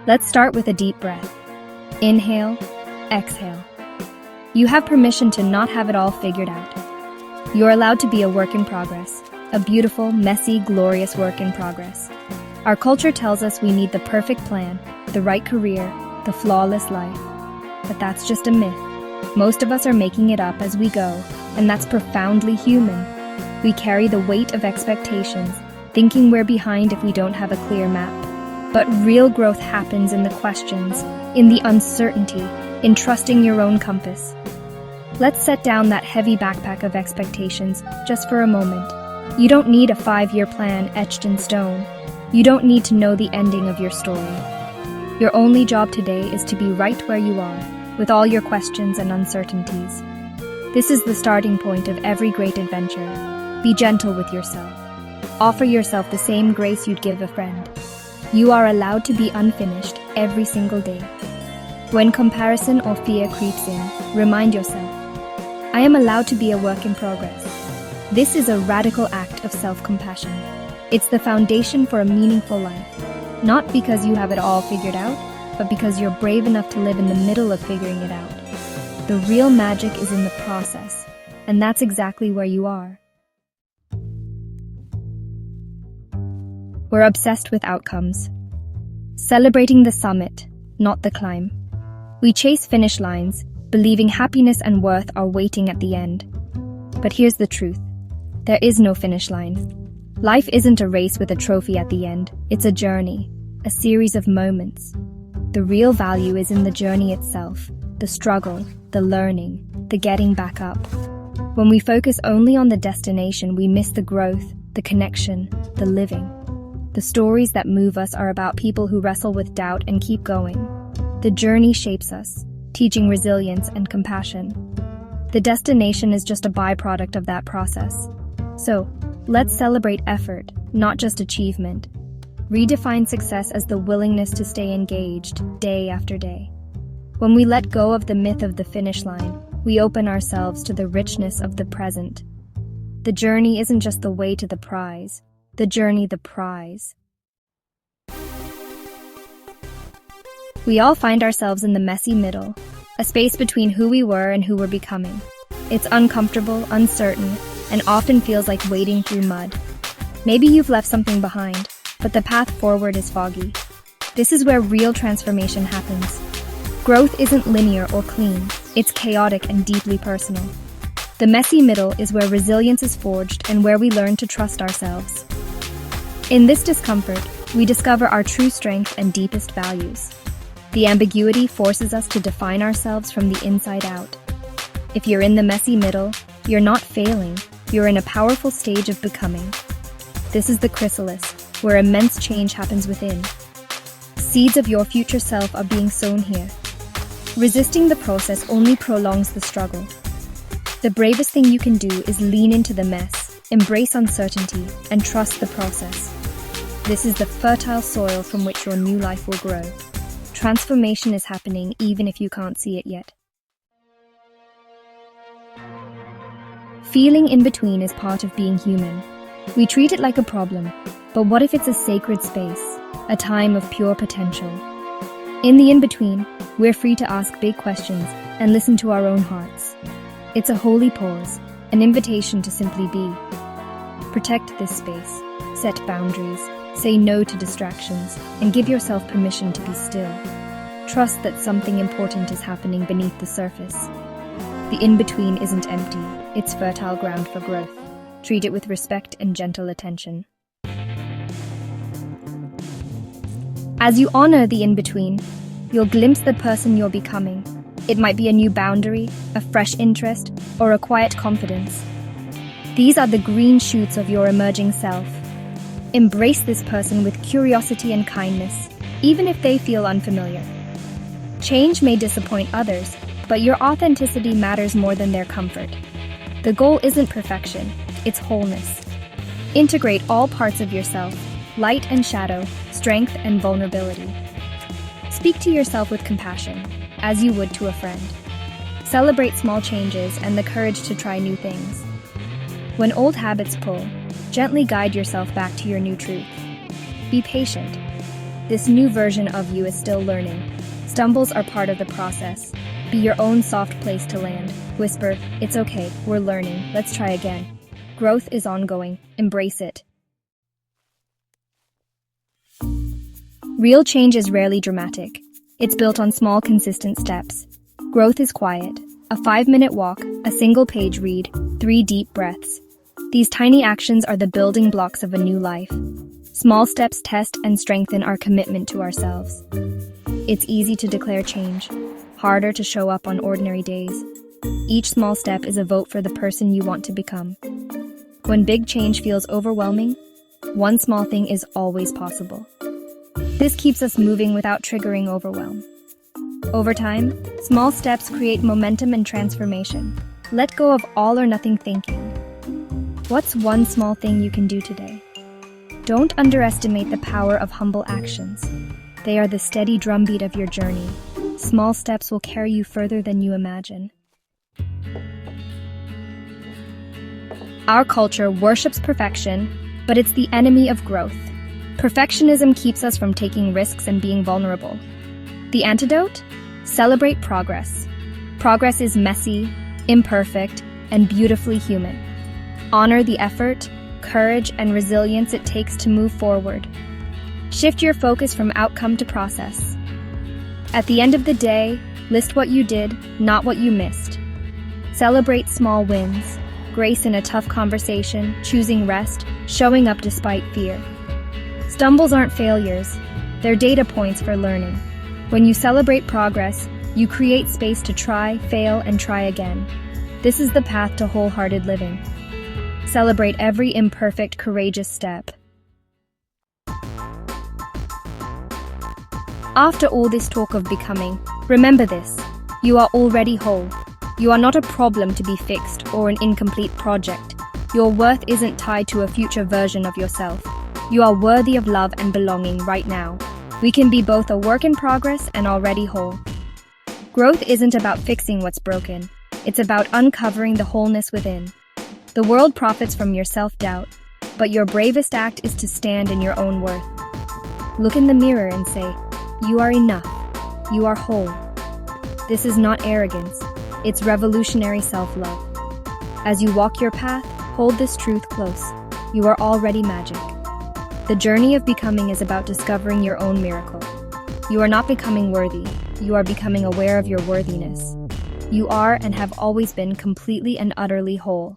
Let's start with a deep breath. Inhale, exhale. You have permission to not have it all figured out. You're allowed to be a work in progress, a beautiful, messy, glorious work in progress. Our culture tells us we need the perfect plan, the right career, the flawless life. But that's just a myth. Most of us are making it up as we go, and that's profoundly human. We carry the weight of expectations, thinking we're behind if we don't have a clear map. But real growth happens in the questions, in the uncertainty, in trusting your own compass. Let's set down that heavy backpack of expectations just for a moment. You don't need a 5-year plan etched in stone. You don't need to know the ending of your story. Your only job today is to be right where you are, with all your questions and uncertainties. This is the starting point of every great adventure. Be gentle with yourself. Offer yourself the same grace you'd give a friend. You are allowed to be unfinished every single day. When comparison or fear creeps in, remind yourself, I am allowed to be a work in progress. This is a radical act of self-compassion. It's the foundation for a meaningful life. Not because you have it all figured out, but because you're brave enough to live in the middle of figuring it out. The real magic is in the process, and that's exactly where you are. We're obsessed with outcomes, celebrating the summit, not the climb. We chase finish lines, believing happiness and worth are waiting at the end. But here's the truth. There is no finish line. Life isn't a race with a trophy at the end. It's a journey, a series of moments. The real value is in the journey itself, the struggle, the learning, the getting back up. When we focus only on the destination, we miss the growth, the connection, the living. The stories that move us are about people who wrestle with doubt and keep going. The journey shapes us, teaching resilience and compassion. The destination is just a byproduct of that process. So, let's celebrate effort, not just achievement. Redefine success as the willingness to stay engaged day after day. When we let go of the myth of the finish line, we open ourselves to the richness of the present. The journey isn't just the way to the prize, the journey the prize. We all find ourselves in the messy middle, a space between who we were and who we're becoming. It's uncomfortable, uncertain, and often feels like wading through mud. Maybe you've left something behind, but the path forward is foggy. This is where real transformation happens. Growth isn't linear or clean, it's chaotic and deeply personal. The messy middle is where resilience is forged and where we learn to trust ourselves. In this discomfort, we discover our true strength and deepest values. The ambiguity forces us to define ourselves from the inside out. If you're in the messy middle, you're not failing, you're in a powerful stage of becoming. This is the chrysalis, where immense change happens within. Seeds of your future self are being sown here. Resisting the process only prolongs the struggle. The bravest thing you can do is lean into the mess, embrace uncertainty, and trust the process. This is the fertile soil from which your new life will grow. Transformation is happening even if you can't see it yet. Feeling in between is part of being human. We treat it like a problem, but what if it's a sacred space, a time of pure potential? In the in-between, we're free to ask big questions and listen to our own hearts. It's a holy pause, an invitation to simply be. Protect this space, set boundaries, say no to distractions, and give yourself permission to be still. Trust that something important is happening beneath the surface. The in-between isn't empty, it's fertile ground for growth. Treat it with respect and gentle attention. As you honor the in-between, you'll glimpse the person you're becoming. It might be a new boundary, a fresh interest, or a quiet confidence. These are the green shoots of your emerging self. Embrace this person with curiosity and kindness, even if they feel unfamiliar. Change may disappoint others, but your authenticity matters more than their comfort. The goal isn't perfection, it's wholeness. Integrate all parts of yourself, light and shadow, strength and vulnerability. Speak to yourself with compassion, as you would to a friend. Celebrate small changes and the courage to try new things. When old habits pull, gently guide yourself back to your new truth. Be patient. This new version of you is still learning. Stumbles are part of the process. Be your own soft place to land. Whisper, "It's okay, we're learning, let's try again." Growth is ongoing. Embrace it. Real change is rarely dramatic. It's built on small, consistent steps. Growth is quiet. A 5-minute walk, a single page read, 3 deep breaths. These tiny actions are the building blocks of a new life. Small steps test and strengthen our commitment to ourselves. It's easy to declare change, harder to show up on ordinary days. Each small step is a vote for the person you want to become. When big change feels overwhelming, one small thing is always possible. This keeps us moving without triggering overwhelm. Over time, small steps create momentum and transformation. Let go of all or nothing thinking. What's one small thing you can do today? Don't underestimate the power of humble actions. They are the steady drumbeat of your journey. Small steps will carry you further than you imagine. Our culture worships perfection, but it's the enemy of growth. Perfectionism keeps us from taking risks and being vulnerable. The antidote? Celebrate progress. Progress is messy, imperfect, and beautifully human. Honor the effort, courage, and resilience it takes to move forward. Shift your focus from outcome to process. At the end of the day, list what you did, not what you missed. Celebrate small wins, grace in a tough conversation, choosing rest, showing up despite fear. Stumbles aren't failures, they're data points for learning. When you celebrate progress, you create space to try, fail, and try again. This is the path to wholehearted living. Celebrate every imperfect, courageous step. After all this talk of becoming, remember this: you are already whole. You are not a problem to be fixed or an incomplete project. Your worth isn't tied to a future version of yourself. You are worthy of love and belonging right now. We can be both a work in progress and already whole. Growth isn't about fixing what's broken. It's about uncovering the wholeness within. The world profits from your self-doubt, but your bravest act is to stand in your own worth. Look in the mirror and say, "You are enough. You are whole." This is not arrogance. It's revolutionary self-love. As you walk your path, hold this truth close. You are already magic. The journey of becoming is about discovering your own miracle. You are not becoming worthy. You are becoming aware of your worthiness. You are and have always been completely and utterly whole.